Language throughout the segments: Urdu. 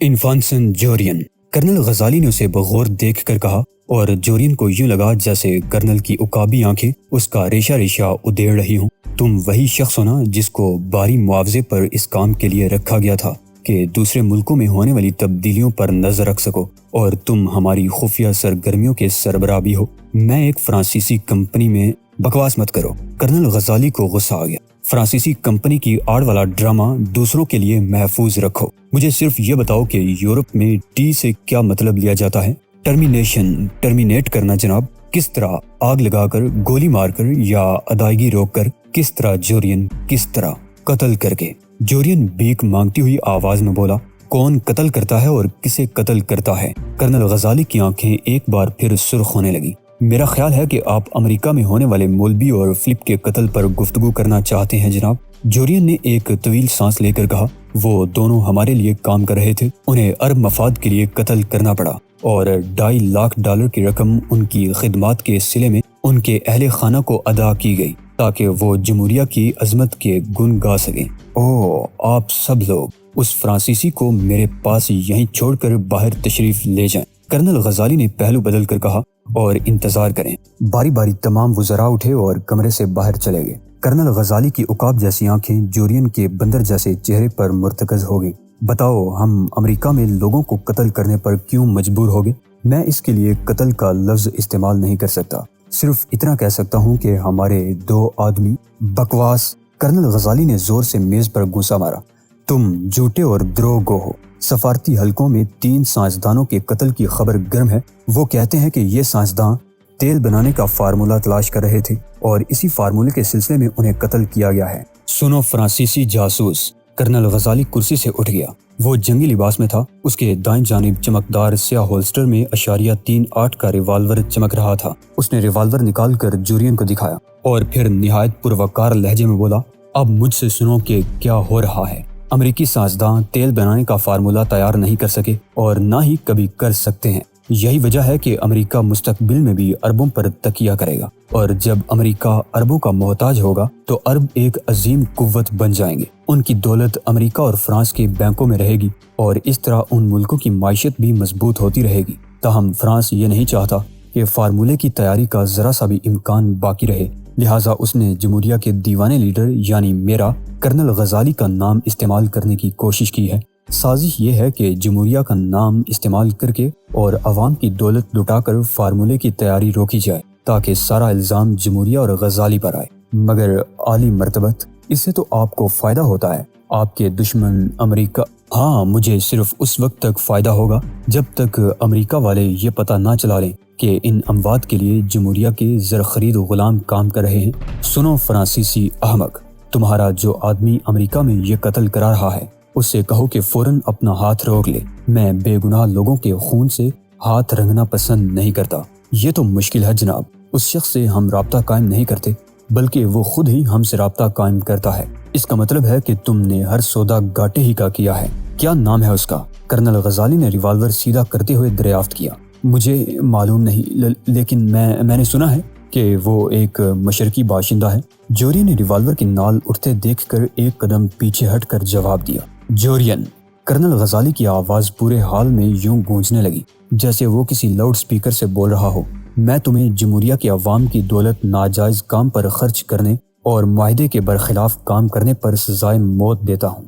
انفانسن جورین، کرنل غزالی نے اسے بغور دیکھ کر کہا، اور جورین کو یوں لگا جیسے کرنل کی عقابی آنکھیں اس کا ریشہ ریشہ ادھیڑ رہی ہوں۔ تم وہی شخص ہو نا جس کو باری معاوضے پر اس کام کے لیے رکھا گیا تھا کہ دوسرے ملکوں میں ہونے والی تبدیلیوں پر نظر رکھ سکو، اور تم ہماری خفیہ سرگرمیوں کے سربراہ بھی ہو۔ میں ایک فرانسیسی کمپنی میں بکواس مت کرو۔ کرنل غزالی کو غصہ آ گیا۔ فرانسیسی کمپنی کی آڑ والا ڈرامہ دوسروں کے لیے محفوظ رکھو۔ مجھے صرف یہ بتاؤ کہ یورپ میں ٹی سے کیا مطلب لیا جاتا ہے؟ ٹرمینیٹ کرنا جناب۔ کس طرح؟ آگ لگا کر، گولی مار کر، یا ادائیگی روک کر؟ کس طرح جورین؟ کس طرح؟ قتل کر کے۔ جورین بھیک مانگتی ہوئی آواز میں بولا، کون قتل کرتا ہے اور کسے قتل کرتا ہے؟ کرنل غزالی کی آنکھیں ایک بار پھر سرخ ہونے لگی۔ میرا خیال ہے کہ آپ امریکہ میں ہونے والے مولبی اور فلپ کے قتل پر گفتگو کرنا چاہتے ہیں جناب۔ جورین نے ایک طویل سانس لے کر کہا، وہ دونوں ہمارے لیے کام کر رہے تھے، انہیں ارب مفاد کے لیے قتل کرنا پڑا، اور $2.5 کی رقم ان کی خدمات کے صلے میں ان کے اہل خانہ کو ادا کی گئی تاکہ وہ جمہوریہ کی عظمت کے گن گا سکیں۔ اوہ، آپ سب لوگ اس فرانسیسی کو میرے پاس یہیں چھوڑ کر باہر تشریف لے جائیں۔ کرنل غزالی نے پہلو بدل کر کہا، اور انتظار کریں۔ باری باری تمام وزراء اٹھے اور کمرے سے باہر چلے گئے۔ کرنل غزالی کی عقاب جیسی آنکھیں جورین کے بندر جیسے چہرے پر مرتکز ہو گئیں۔ بتاؤ، ہم امریکہ میں لوگوں کو قتل کرنے پر کیوں مجبور ہو گئے؟ میں اس کے لیے قتل کا لفظ استعمال نہیں کر سکتا، صرف اتنا کہہ سکتا ہوں کہ ہمارے 2 آدمی۔ بکواس! کرنل غزالی نے زور سے میز پر گھونسا مارا۔ تم جھوٹے اور دروغ ہو۔ سفارتی حلقوں میں 3 سائنسدانوں کے قتل کی خبر گرم ہے۔ وہ کہتے ہیں کہ یہ سائنسداں تیل بنانے کا فارمولہ تلاش کر رہے تھے، اور اسی فارمولے کے سلسلے میں انہیں قتل کیا گیا ہے۔ سنو فرانسیسی جاسوس! کرنل غزالی کرسی سے اٹھ گیا۔ وہ جنگی لباس میں تھا۔ اس کے دائیں جانب چمکدار سیاہ ہولسٹر میں .38 کا ریوالور چمک رہا تھا۔ اس نے ریوالور نکال کر جورین کو دکھایا، اور پھر نہایت پروکار لہجے میں بولا، اب مجھ سے سنو کہ کیا ہو رہا ہے۔ امریکی سائنسداں تیل بنانے کا فارمولہ تیار نہیں کر سکے، اور نہ ہی کبھی کر سکتے ہیں۔ یہی وجہ ہے کہ امریکہ مستقبل میں بھی اربوں پر تکیہ کرے گا، اور جب امریکہ اربوں کا محتاج ہوگا تو ارب ایک عظیم قوت بن جائیں گے۔ ان کی دولت امریکہ اور فرانس کے بینکوں میں رہے گی، اور اس طرح ان ملکوں کی معیشت بھی مضبوط ہوتی رہے گی۔ تاہم فرانس یہ نہیں چاہتا کہ فارمولے کی تیاری کا ذرا سا بھی امکان باقی رہے، لہٰذا اس نے جمہوریہ کے دیوانے لیڈر یعنی میرا کرنل غزالی کا نام استعمال کرنے کی کوشش کی ہے۔ سازش یہ ہے کہ جمہوریہ کا نام استعمال کر کے اور عوام کی دولت لٹا کر فارمولے کی تیاری روکی جائے، تاکہ سارا الزام جمہوریہ اور غزالی پر آئے۔ مگر عالی مرتبت، اس سے تو آپ کو فائدہ ہوتا ہے۔ آپ کے دشمن امریکہ… ہاں، مجھے صرف اس وقت تک فائدہ ہوگا جب تک امریکہ والے یہ پتہ نہ چلا لیں کہ ان اموات کے لیے جمہوریہ کے زر خرید غلام کام کر رہے ہیں۔ سنو فرانسیسی احمق! تمہارا جو آدمی امریکہ میں یہ قتل کرا رہا ہے، اس سے کہو کہ فوراً اپنا ہاتھ روک لے۔ میں بے گناہ لوگوں کے خون سے ہاتھ رنگنا پسند نہیں کرتا۔ یہ تو مشکل ہے جناب۔ اس شخص سے ہم رابطہ قائم نہیں کرتے، بلکہ وہ خود ہی ہم سے رابطہ قائم کرتا ہے۔ اس کا مطلب ہے کہ تم نے ہر سودا گاٹے ہی کا کیا ہے۔ کیا نام ہے اس کا؟ کرنل غزالی نے ریوالور سیدھا کرتے ہوئے دریافت کیا۔ مجھے معلوم نہیں، لیکن میں نے سنا ہے کہ وہ ایک مشرقی باشندہ ہے۔ جوری نے ریوالور کی نال اٹھتے دیکھ کر ایک قدم پیچھے ہٹ کر جواب دیا۔ جورین! کرنل غزالی کی آواز پورے حال میں یوں گونجنے لگی جیسے وہ کسی لاؤڈ سپیکر سے بول رہا ہو۔ میں تمہیں جمہوریہ کے عوام کی دولت ناجائز کام پر خرچ کرنے اور معاہدے کے برخلاف کام کرنے پر سزائے موت دیتا ہوں۔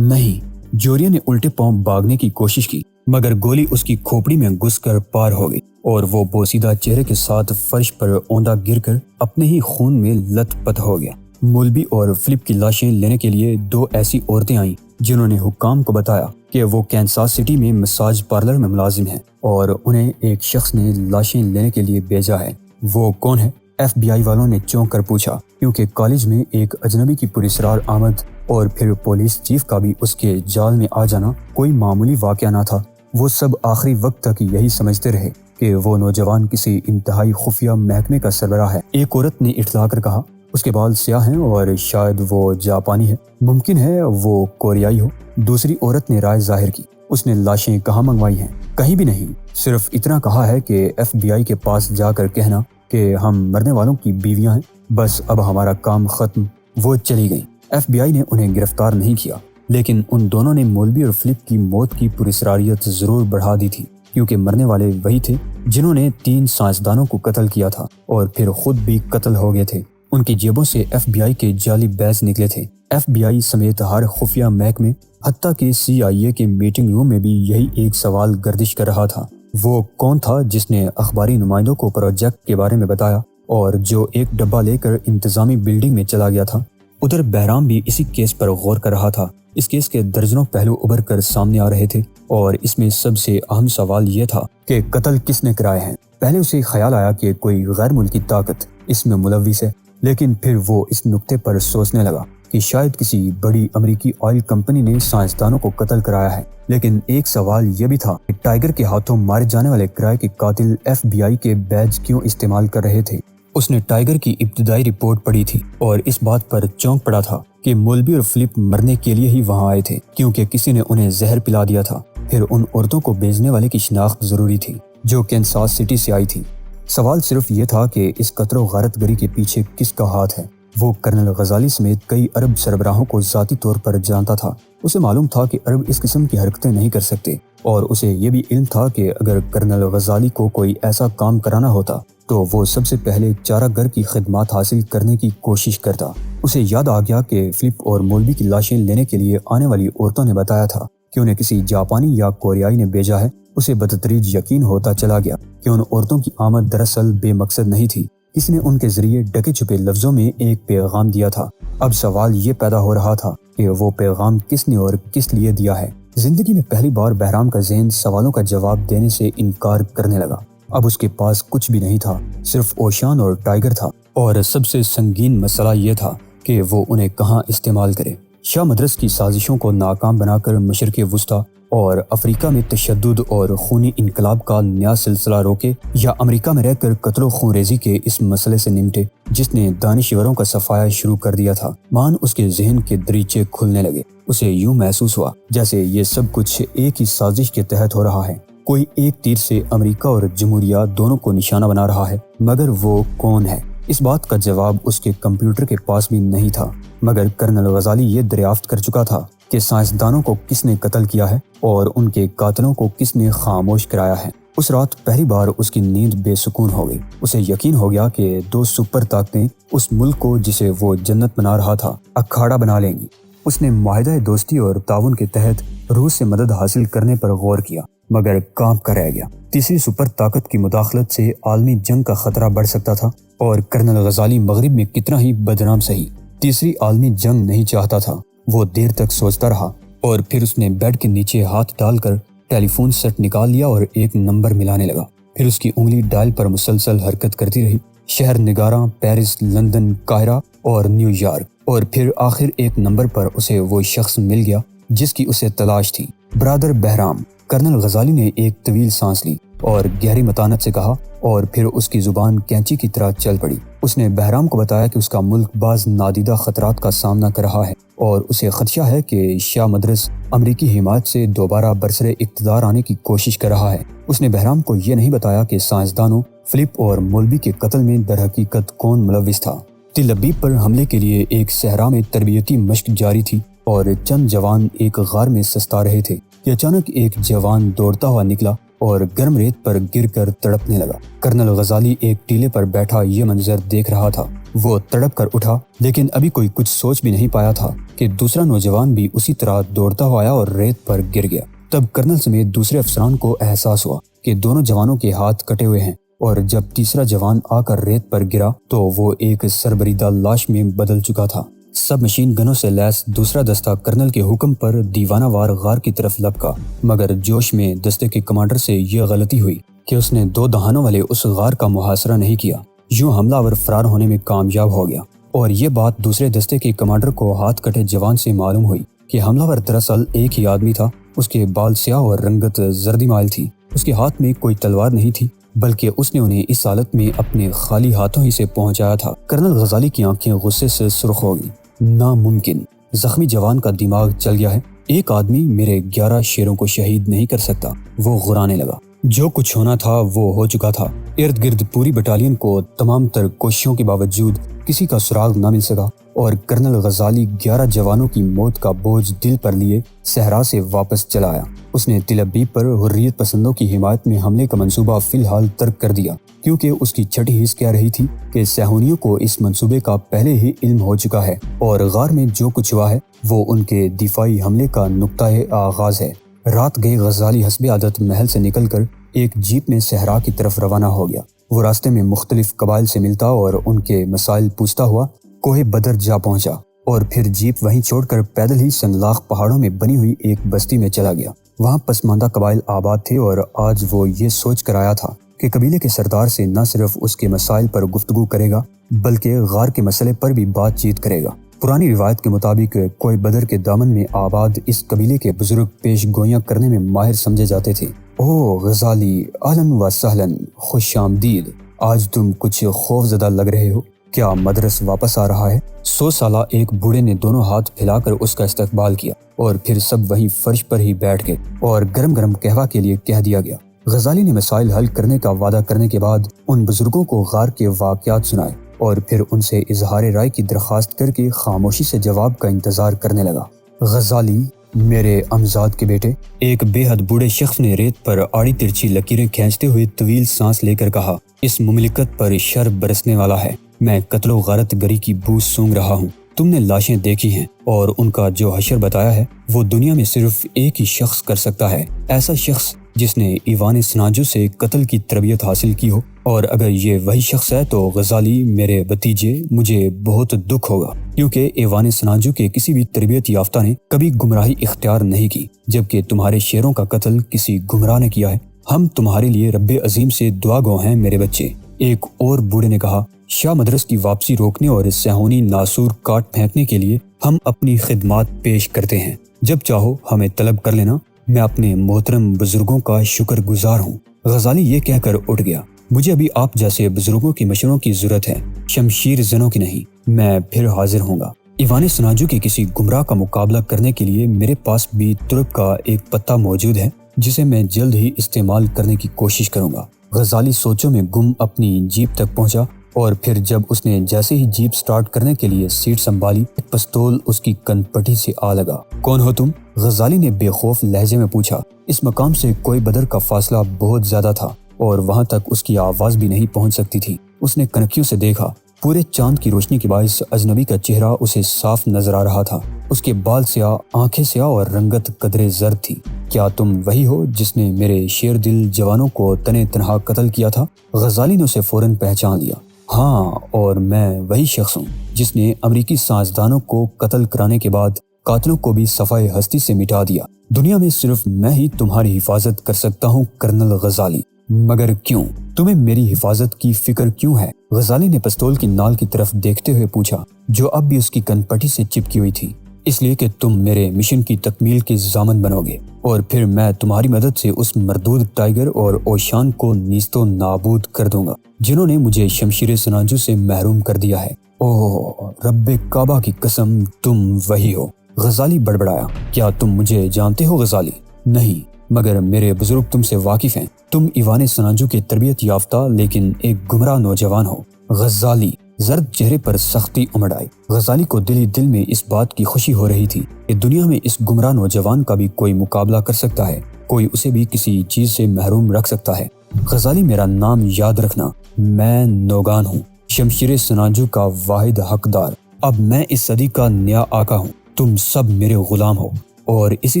نہیں! جورین نے الٹے پاؤں بھاگنے کی کوشش کی، مگر گولی اس کی کھوپڑی میں گھس کر پار ہو گئی، اور وہ بوسیدہ چہرے کے ساتھ فرش پر اوندا گر کر اپنے ہی خون میں لت پت ہو گیا۔ مولبی اور فلپ کی لاشیں لینے کے لیے 2 ایسی عورتیں آئیں جنہوں نے حکام کو بتایا کہ وہ کینساس سٹی میں مساج پارلر میں ملازم ہیں، اور انہیں ایک شخص نے لاشیں لینے کے لیے بھیجا ہے۔ وہ کون ہے؟ FBI والوں نے چونک کر پوچھا، کیونکہ کالج میں ایک اجنبی کی پراسرار آمد اور پھر پولیس چیف کا بھی اس کے جال میں آ جانا کوئی معمولی واقعہ نہ تھا۔ وہ سب آخری وقت تک یہی سمجھتے رہے کہ وہ نوجوان کسی انتہائی خفیہ محکمے کا سربراہ ہے۔ ایک عورت نے اٹھلا کر کہا، اس کے بال سیاہ ہیں اور شاید وہ جاپانی ہے، ممکن ہے وہ کوریائی ہو۔ دوسری عورت نے رائے ظاہر کی، اس نے لاشیں کہاں منگوائی ہیں؟ کہیں بھی نہیں، صرف اتنا کہا ہے کہ FBI کے پاس جا کر کہنا کہ ہم مرنے والوں کی بیویاں ہیں، بس اب ہمارا کام ختم۔ وہ چلی گئیں۔ FBI نے انہیں گرفتار نہیں کیا، لیکن ان دونوں نے مولوی اور فلپ کی موت کی پراسراریت ضرور بڑھا دی تھی، کیونکہ مرنے والے وہی تھے جنہوں نے 3 سائنسدانوں کو قتل کیا تھا اور پھر خود بھی قتل ہو گئے تھے۔ ان کی جیبوں سے ایف بی آئی کے جعلی بیج نکلے تھے۔ ایف بی آئی سمیت ہر خفیہ محکمے، حتیٰ کہ سی آئی اے کے میٹنگ روم میں بھی یہی ایک سوال گردش کر رہا تھا، وہ کون تھا جس نے اخباری نمائندوں کو پروجیکٹ کے بارے میں بتایا اور جو ایک ڈبہ لے کر انتظامی بلڈنگ میں چلا گیا تھا۔ ادھر بہرام بھی اسی کیس پر غور کر رہا تھا۔ اس کیس کے درجنوں پہلو ابھر کر سامنے آ رہے تھے اور اس میں سب سے اہم سوال یہ تھا کہ قتل کس نے کرائے ہیں۔ پہلے اسے خیال آیا کہ کوئی غیر ملکی طاقت اس میں ملوث ہے، لیکن پھر وہ اس نقطے پر سوچنے لگا کہ شاید کسی بڑی امریکی آئل کمپنی نے سائنسدانوں کو قتل کرایا ہے۔ لیکن ایک سوال یہ بھی تھا کہ ٹائیگر کے ہاتھوں مارے جانے والے کرائے کے قاتل ایف بی آئی کے بیج کیوں استعمال کر رہے تھے۔ اس نے ٹائیگر کی ابتدائی رپورٹ پڑھی تھی اور اس بات پر چونک پڑا تھا کہ مولوی اور فلپ مرنے کے لیے ہی وہاں آئے تھے، کیونکہ کسی نے انہیں زہر پلا دیا تھا۔ پھر ان عورتوں کو بھیجنے والے کی شناخت ضروری تھی جو کینساس سٹی سے آئی تھی۔ سوال صرف یہ تھا کہ اس قتل و غارت گری کے پیچھے کس کا ہاتھ ہے۔ وہ کرنل غزالی سمیت کئی عرب سربراہوں کو ذاتی طور پر جانتا تھا۔ اسے معلوم تھا کہ عرب اس قسم کی حرکتیں نہیں کر سکتے، اور اسے یہ بھی علم تھا کہ اگر کرنل غزالی کو کوئی ایسا کام کرانا ہوتا تو وہ سب سے پہلے چارہ گر کی خدمات حاصل کرنے کی کوشش کرتا۔ اسے یاد آ گیا کہ فلپ اور مولوی کی لاشیں لینے کے لیے آنے والی عورتوں نے بتایا تھا کہ انہیں کسی جاپانی یا کوریائی نے بھیجا ہے۔ اسے بتدریج یقین ہوتا چلا گیا کہ ان عورتوں کی آمد دراصل بے مقصد نہیں تھی، اس نے ان کے ذریعے ڈھکے چھپے لفظوں میں ایک پیغام دیا تھا۔ اب سوال یہ پیدا ہو رہا تھا کہ وہ پیغام کس نے اور کس لیے دیا ہے۔ زندگی میں پہلی بار بہرام کا ذہن سوالوں کا جواب دینے سے انکار کرنے لگا۔ اب اس کے پاس کچھ بھی نہیں تھا، صرف اوشان اور ٹائیگر تھا، اور سب سے سنگین مسئلہ یہ تھا کہ وہ انہیں کہاں استعمال کرے۔ شاہ مدرس کی سازشوں کو ناکام بنا کر مشرق وسطیٰ اور افریقہ میں تشدد اور خونی انقلاب کا نیا سلسلہ روکے، یا امریکہ میں رہ کر قتل و خون ریزی کے اس مسئلے سے نمٹے جس نے دانشوروں کا صفایا شروع کر دیا تھا۔ مان اس کے ذہن کے دریچے کھلنے لگے۔ اسے یوں محسوس ہوا جیسے یہ سب کچھ ایک ہی سازش کے تحت ہو رہا ہے۔ کوئی ایک تیر سے امریکہ اور جمہوریہ دونوں کو نشانہ بنا رہا ہے، مگر وہ کون ہے؟ اس بات کا جواب اس کے کمپیوٹر کے پاس بھی نہیں تھا، مگر کرنل غزالی یہ دریافت کر چکا تھا کہ سائنسدانوں کو کس نے قتل کیا ہے اور ان کے قاتلوں کو کس نے خاموش کرایا ہے۔ اس رات پہلی بار اس کی نیند بے سکون ہو گئی۔ اسے یقین ہو گیا کہ 2 سپر طاقتیں اس ملک کو جسے وہ جنت بنا رہا تھا اکھاڑا بنا لیں گی۔ اس نے معاہدہ دوستی اور تعاون کے تحت روس سے مدد حاصل کرنے پر غور کیا، مگر کانپ کر رہ گیا۔ تیسری سپر طاقت کی مداخلت سے عالمی جنگ کا خطرہ بڑھ سکتا تھا، اور کرنل غزالی مغرب میں کتنا ہی بدنام سہی، تیسری عالمی جنگ نہیں چاہتا تھا۔ وہ دیر تک سوچتا رہا اور پھر اس نے بیڈ کے نیچے ہاتھ ڈال کر ٹیلی فون سیٹ نکال لیا اور ایک نمبر ملانے لگا۔ پھر اس کی انگلی ڈائل پر مسلسل حرکت کرتی رہی، شہر نگاراں، پیرس، لندن، قاہرہ اور نیو یارک، اور پھر آخر ایک نمبر پر اسے وہ شخص مل گیا جس کی اسے تلاش تھی، برادر بہرام۔ کرنل غزالی نے ایک طویل سانس لی اور گہری متانت سے کہا، اور پھر اس کی زبان کینچی کی طرح چل پڑی۔ اس نے بہرام کو بتایا کہ اس کا ملک بعض نادیدہ خطرات کا سامنا کر رہا ہے اور اسے خدشہ ہے کہ شاہ مدرس امریکی حمایت سے دوبارہ برسر اقتدار آنے کی کوشش کر رہا ہے۔ اس نے بہرام کو یہ نہیں بتایا کہ سائنسدانوں فلپ اور مولوی کے قتل میں در حقیقت کون ملوث تھا۔ تل ابیب پر حملے کے لیے ایک صحرا میں تربیتی مشق جاری تھی اور چند جوان ایک غار میں سستا رہے تھے کہ اچانک ایک جوان دوڑتا ہوا نکلا اور گرم ریت پر گر کر تڑپنے لگا۔ کرنل غزالی ایک ٹیلے پر بیٹھا یہ منظر دیکھ رہا تھا۔ وہ تڑپ کر اٹھا، لیکن ابھی کوئی کچھ سوچ بھی نہیں پایا تھا کہ دوسرا نوجوان بھی اسی طرح دوڑتا ہوا آیا اور ریت پر گر گیا۔ تب کرنل سمیت دوسرے افسران کو احساس ہوا کہ دونوں جوانوں کے ہاتھ کٹے ہوئے ہیں، اور جب تیسرا جوان آ کر ریت پر گرا تو وہ ایک سربریدہ لاش میں بدل چکا تھا۔ سب مشین گنوں سے لیس دوسرا دستہ کرنل کے حکم پر دیوانہ وار غار کی طرف لپکا، مگر جوش میں دستے کے کمانڈر سے یہ غلطی ہوئی کہ اس نے 2 دہانوں والے اس غار کا محاصرہ نہیں کیا۔ یوں حملہ آور فرار ہونے میں کامیاب ہو گیا، اور یہ بات دوسرے دستے کے کمانڈر کو ہاتھ کٹے جوان سے معلوم ہوئی کہ حملہ آور دراصل ایک ہی آدمی تھا۔ اس کے بال سیاہ اور رنگت زردی مائل تھی۔ اس کے ہاتھ میں کوئی تلوار نہیں تھی، بلکہ اس نے انہیں اس حالت میں اپنے خالی ہاتھوں ہی سے پہنچایا تھا۔ کرنل غزالی کی آنکھیں غصے سے سرخ ہو گئی۔ ناممکن، زخمی جوان کا دماغ چل گیا ہے۔ ایک آدمی میرے 11 شیروں کو شہید نہیں کر سکتا۔ وہ غرانے لگا۔ جو کچھ ہونا تھا وہ ہو چکا تھا۔ ارد گرد پوری بٹالین کو تمام تر کوششوں کے باوجود کسی کا سراغ نہ مل سکا اور کرنل غزالی 11 جوانوں کی موت کا بوجھ دل پر لیے صحرا سے واپس چلا آیا۔ اس نے تل ابیب پر حریت پسندوں کی حمایت میں حملے کا منصوبہ فی الحال ترک کر دیا، کیونکہ اس کی چھٹی حس کہہ رہی تھی کہ صہیونیوں کو اس منصوبے کا پہلے ہی علم ہو چکا ہے اور غار میں جو کچھ ہوا ہے وہ ان کے دفاعی حملے کا نقطۂ آغاز ہے۔ رات گئے غزالی حسب عادت محل سے نکل کر ایک جیپ میں صحرا کی طرف روانہ ہو گیا۔ وہ راستے میں مختلف قبائل سے ملتا اور ان کے مسائل پوچھتا ہوا کوہ بدر جا پہنچا اور پھر جیپ وہیں چھوڑ کر پیدل ہی سنگلاخ پہاڑوں میں بنی ہوئی ایک بستی میں چلا گیا۔ وہاں پسماندہ قبائل آباد تھے اور آج وہ یہ سوچ کر آیا تھا کہ قبیلے کے سردار سے نہ صرف اس کے مسائل پر گفتگو کرے گا بلکہ غار کے مسئلے پر بھی بات چیت کرے گا۔ پرانی روایت کے مطابق کوہ بدر کے دامن میں آباد اس قبیلے کے بزرگ پیش گوئیاں کرنے میں ماہر سمجھے جاتے تھے۔ او غزالی، اہلاً و سہلاً، خوش آمدید۔ آج تم کچھ خوف زدہ لگ رہے ہو، کیا مدرس واپس آ رہا ہے؟ 100 سالہ ایک بوڑھے نے دونوں ہاتھ پھیلا کر اس کا استقبال کیا اور پھر سب وہیں فرش پر ہی بیٹھ گئے اور گرم گرم قہوہ کے لیے کہہ دیا گیا۔ غزالی نے مسائل حل کرنے کا وعدہ کرنے کے بعد ان بزرگوں کو غار کے واقعات سنائے اور پھر ان سے اظہار رائے کی درخواست کر کے خاموشی سے جواب کا انتظار کرنے لگا۔ غزالی، میرے امزاد کے بیٹے، ایک بے حد بوڑھے شخص نے ریت پر آڑی ترچھی لکیریں کھینچتے ہوئے طویل سانس لے کر کہا، اس مملکت پر شر برسنے والا ہے۔ میں قتل و غارت گری کی بو سونگ رہا ہوں۔ تم نے لاشیں دیکھی ہیں اور ان کا جو حشر بتایا ہے وہ دنیا میں صرف ایک ہی شخص کر سکتا ہے، ایسا شخص جس نے ایوان سناجو سے قتل کی تربیت حاصل کی ہو، اور اگر یہ وہی شخص ہے تو غزالی میرے بھتیجے مجھے بہت دکھ ہوگا، کیونکہ ایوان سناجو کے کسی بھی تربیت یافتہ نے کبھی گمراہی اختیار نہیں کی، جبکہ تمہارے شیروں کا قتل کسی گمراہ نے کیا ہے۔ ہم تمہارے لیے رب عظیم سے دعا گو ہیں میرے بچے۔ ایک اور بوڑھے نے کہا، شاہ مدرس کی واپسی روکنے اور صہیونی ناسور کاٹ پھینکنے کے لیے ہم اپنی خدمات پیش کرتے ہیں، جب چاہو ہمیں طلب کر لینا، میں اپنے محترم بزرگوں کا شکر گزار ہوں۔ غزالی یہ کہہ کر اٹھ گیا، مجھے ابھی آپ جیسے بزرگوں کی مشوروں کی ضرورت ہے، شمشیر زنوں کی نہیں۔ میں پھر حاضر ہوں گا۔ ایوان سناجو کے کسی گمراہ کا مقابلہ کرنے کے لیے میرے پاس بھی ترک کا ایک پتہ موجود ہے جسے میں جلد ہی استعمال کرنے کی کوشش کروں گا۔ غزالی سوچوں میں گم اپنی جیپ تک پہنچا اور پھر جب اس نے جیسے ہی جیپ سٹارٹ کرنے کے لیے سیٹ سنبھالی، ایک پستول اس کی کن پٹی سے آ لگا۔ کون ہو تم؟ غزالی نے بے خوف لہجے میں پوچھا۔ اس مقام سے کوہ بدر کا فاصلہ بہت زیادہ تھا اور وہاں تک اس کی آواز بھی نہیں پہنچ سکتی تھی۔ اس نے کنکھیوں سے دیکھا، پورے چاند کی روشنی کے باعث اجنبی کا چہرہ اسے صاف نظر آ رہا تھا۔ اس کے بال سیاہ، آنکھیں سیاہ اور رنگت قدرے زرد تھی۔ کیا تم وہی ہو جس نے میرے شیر دل جوانوں کو تنے تنہا قتل کیا تھا؟ غزالی نے اسے فوراً پہچان لیا۔ ہاں، اور میں وہی شخص ہوں جس نے امریکی سائنسدانوں کو قتل کرانے کے بعد قاتلوں کو بھی صفائے ہستی سے مٹا دیا۔ دنیا میں صرف میں ہی تمہاری حفاظت کر سکتا ہوں کرنل غزالی۔ مگر کیوں؟ تمہیں میری حفاظت کی فکر کیوں ہے؟ غزالی نے پستول کی نال کی طرف دیکھتے ہوئے پوچھا، جو اب بھی اس کی کن پٹی سے چپکی ہوئی تھی۔ اس لیے کہ تم میرے مشن کی تکمیل کے ضامن بنو گے اور پھر میں تمہاری مدد سے اس مردود ٹائیگر اور اوشان کو نیست و نابود کر دوں گا جنہوں نے مجھے شمشیر سناجو سے محروم کر دیا ہے۔ اوہ رب کعبہ کی قسم، تم وہی ہو۔ غزالی بڑبڑایا، کیا تم مجھے جانتے ہو غزالی؟ نہیں، مگر میرے بزرگ تم سے واقف ہیں۔ تم ایوان سناجو کے تربیت یافتہ لیکن ایک گمراہ نوجوان ہو۔ غزالی، زرد چہرے پر سختی امڑ آئی۔ غزالی کو دل ہی دل میں اس بات کی خوشی ہو رہی تھی کہ دنیا میں اس گمراہ نوجوان کا بھی کوئی مقابلہ کر سکتا ہے، کوئی اسے بھی کسی چیز سے محروم رکھ سکتا ہے۔ غزالی، میرا نام یاد رکھنا، میں نوگان ہوں، شمشیر سناجو کا واحد حقدار۔ اب میں اس صدی کا نیا آقا ہوں، تم سب میرے غلام ہو، اور اسی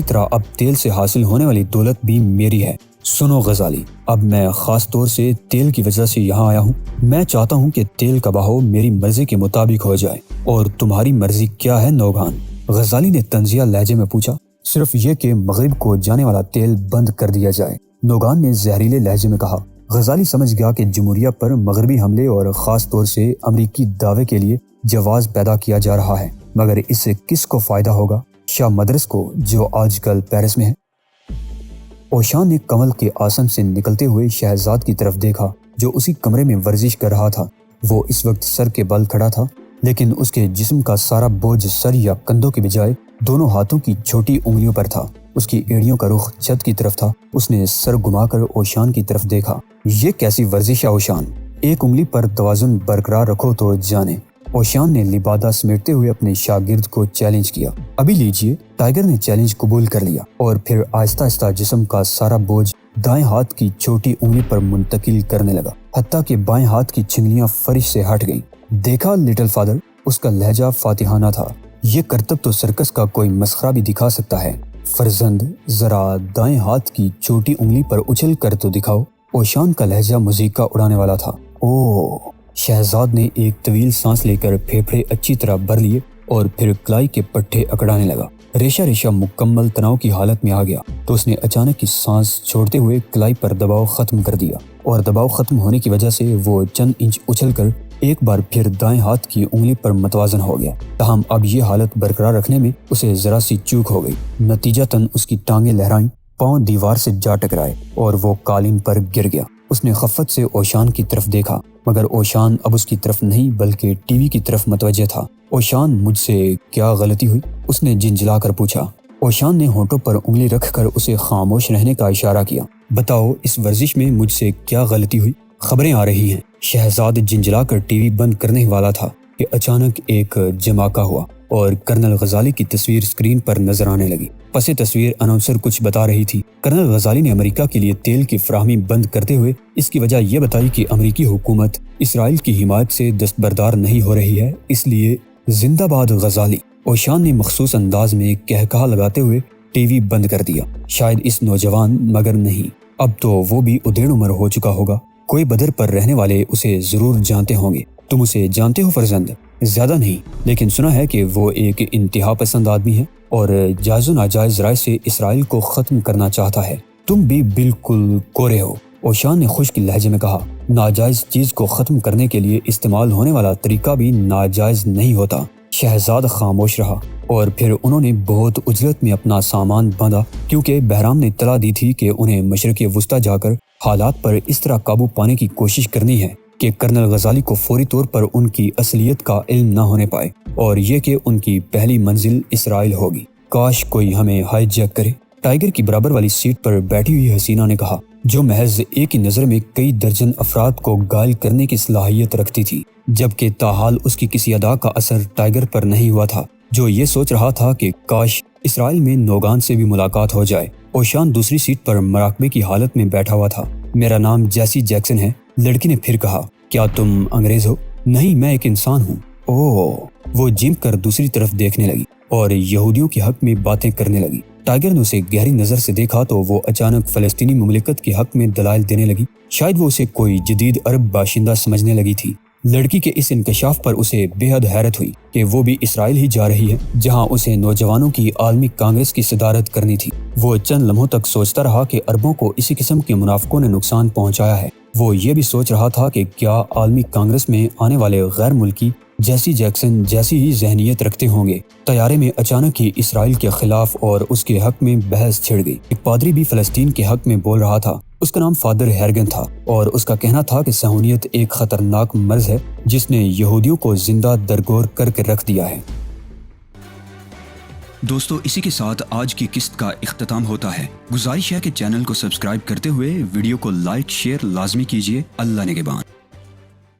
طرح اب تیل سے حاصل ہونے والی دولت بھی میری ہے۔ سنو غزالی، اب میں خاص طور سے تیل کی وجہ سے یہاں آیا ہوں۔ میں چاہتا ہوں کہ تیل کا بہاؤ میری مرضی کے مطابق ہو جائے۔ اور تمہاری مرضی کیا ہے نوگان؟ غزالی نے طنزیہ لہجے میں پوچھا۔ صرف یہ کہ مغرب کو جانے والا تیل بند کر دیا جائے، نوگان نے زہریلے لہجے میں کہا۔ غزالی سمجھ گیا کہ جمہوریہ پر مغربی حملے اور خاص طور سے امریکی دعوے کے لیے جواز پیدا کیا جا رہا ہے، مگر اس سے کس کو فائدہ ہوگا؟ شاہ مدرس کو، جو آج کل پیرس میں ہے۔ اوشان نے کمل کے آسن سے نکلتے ہوئے شہزاد کی طرف دیکھا جو اسی کمرے میں ورزش کر رہا تھا۔ وہ اس وقت سر کے بل کھڑا تھا، لیکن اس کے جسم کا سارا بوجھ سر یا کندھوں کے بجائے دونوں ہاتھوں کی چھوٹی انگلیوں پر تھا۔ اس کی ایڑیوں کا رخ چھت کی طرف تھا۔ اس نے سر گھما کر اوشان کی طرف دیکھا۔ یہ کیسی ورزش ہے اوشان؟ ایک انگلی پر توازن برقرار رکھو تو جانے۔ اوشان نے لبادہ سمیٹتے ہوئے اپنے شاگرد کو چیلنج کیا۔ ابھی لیجئے۔ ٹائیگر نے چیلنج قبول کر لیا اور پھر آہستہ آہستہ جسم کا سارا بوجھ دائیں ہاتھ کی چھوٹی انگلی پر منتقل کرنے لگا، حتیٰ کہ بائیں ہاتھ کی چنگلیاں فرش سے ہٹ گئیں۔ دیکھا لٹل فادر، اس کا لہجہ فاتحانہ تھا، یہ کرتب تو سرکس کا کوئی مسخرہ بھی دکھا سکتا ہے۔ فرزند، ذرا دائیں ہاتھ کی چھوٹی انگلی پر اچھل کر تو دکھاؤ۔ اوشان کا لہجہ موسیقی اڑانے والا تھا۔ اوہ! شہزاد نے ایک طویل سانس لے کر پھیپھڑے اچھی طرح بھر لیے اور پھر کلائی کے پٹھے اکڑانے لگا۔ ریشہ ریشہ مکمل تناؤ کی حالت میں آ گیا تو اس نے اچانک کی سانس چھوڑتے ہوئے کلائی پر دباؤ ختم کر دیا، اور دباؤ ختم ہونے کی وجہ سے وہ چند انچ اچھل کر ایک بار پھر دائیں ہاتھ کی انگلی پر متوازن ہو گیا۔ تاہم اب یہ حالت برقرار رکھنے میں اسے ذرا سی چوک ہو گئی، نتیجتاً اس کی ٹانگیں لہرائیں، پاؤں دیوار سے جا ٹکرائے اور وہ قالین پر گر گیا۔ اس نے خفت سے اوشان کی طرف دیکھا، مگر اوشان اب اس کی طرف نہیں بلکہ ٹی وی کی طرف متوجہ تھا۔ اوشان، مجھ سے کیا غلطی ہوئی؟ اس نے جھنجھلا کر پوچھا۔ اوشان نے ہونٹوں پر انگلی رکھ کر اسے خاموش رہنے کا اشارہ کیا۔ بتاؤ، اس ورزش میں مجھ سے کیا غلطی ہوئی؟ خبریں آ رہی ہیں۔ شہزاد جھنجھلا کر ٹی وی بند کرنے والا تھا کہ اچانک ایک جماکہ ہوا اور کرنل غزالی کی تصویر اسکرین پر نظر آنے لگی۔ پس تصویر اناؤنسر کچھ بتا رہی تھی۔ کرنل غزالی نے امریکہ کے لیے تیل کی فراہمی بند کرتے ہوئے اس کی وجہ یہ بتائی کہ امریکی حکومت اسرائیل کی حمایت سے دستبردار نہیں ہو رہی ہے، اس لیے زندہ باد غزالی۔ اوشان نے مخصوص انداز میں کہکہا لگاتے ہوئے ٹی وی بند کر دیا۔ شاید اس نوجوان، مگر نہیں، اب تو وہ بھی ادھیڑ عمر ہو چکا ہوگا۔ کوئی بدر پر رہنے والے اسے ضرور جانتے ہوں گے۔ تم اسے جانتے ہو فرزند؟ زیادہ نہیں، لیکن سنا ہے کہ وہ ایک انتہا پسند آدمی ہے اور جائز و ناجائز رائے سے اسرائیل کو ختم کرنا چاہتا ہے۔ تم بھی بالکل کورے ہو، اوشان نے خشک لہجے میں کہا۔ ناجائز چیز کو ختم کرنے کے لیے استعمال ہونے والا طریقہ بھی ناجائز نہیں ہوتا۔ شہزاد خاموش رہا اور پھر انہوں نے بہت عجلت میں اپنا سامان باندھا، کیونکہ بہرام نے اطلاع دی تھی کہ انہیں مشرق وسطیٰ جا کر حالات پر اس طرح قابو پانے کی کوشش کرنی ہے کہ کرنل غزالی کو فوری طور پر ان کی اصلیت کا علم نہ ہونے پائے، اور یہ کہ ان کی پہلی منزل اسرائیل ہوگی۔ کاش کوئی ہمیں ہائی جیک کرے، ٹائیگر کی برابر والی سیٹ پر بیٹھی ہوئی حسینہ نے کہا، جو محض ایک ہی نظر میں کئی درجن افراد کو گائل کرنے کی صلاحیت رکھتی تھی، جبکہ تاحال اس کی کسی ادا کا اثر ٹائیگر پر نہیں ہوا تھا، جو یہ سوچ رہا تھا کہ کاش اسرائیل میں نوگان سے بھی ملاقات ہو جائے۔ اوشان دوسری سیٹ پر مراقبے کی حالت میں بیٹھا ہوا تھا۔ میرا نام جیسی جیکسن ہے، لڑکی نے پھر کہا۔ کیا تم انگریز ہو؟ نہیں، میں ایک انسان ہوں۔ اوہ! وہ جم کر دوسری طرف دیکھنے لگی اور یہودیوں کے حق میں باتیں کرنے لگی۔ ٹائیگر نے اسے گہری نظر سے دیکھا تو وہ اچانک فلسطینی مملکت کے حق میں دلائل دینے لگی۔ شاید وہ اسے کوئی جدید عرب باشندہ سمجھنے لگی تھی۔ لڑکی کے اس انکشاف پر اسے بے حد حیرت ہوئی کہ وہ بھی اسرائیل ہی جا رہی ہے، جہاں اسے نوجوانوں کی عالمی کانگریس کی صدارت کرنی تھی۔ وہ چند لمحوں تک سوچتا رہا کہ عربوں کو اسی قسم کے منافقوں نے نقصان پہنچایا ہے۔ وہ یہ بھی سوچ رہا تھا کہ کیا عالمی کانگریس میں آنے والے غیر ملکی جیسی جیکسن جیسی ہی ذہنیت رکھتے ہوں گے۔ طیارے میں اچانک ہی اسرائیل کے خلاف اور اس کے حق میں بحث چھڑ گئی۔ ایک پادری بھی فلسطین کے حق میں بول رہا تھا۔ اس کا نام فادر ہیرگن تھا اور اس کا کہنا تھا کہ صہیونیت ایک خطرناک مرض ہے جس نے یہودیوں کو زندہ درگور کر کے رکھ دیا ہے۔ دوستو، اسی کے ساتھ آج کی قسط کا اختتام ہوتا ہے۔ گزارش ہے کہ چینل کو سبسکرائب کرتے ہوئے ویڈیو کو لائک شیئر لازمی کیجیے۔ اللہ نگہبان۔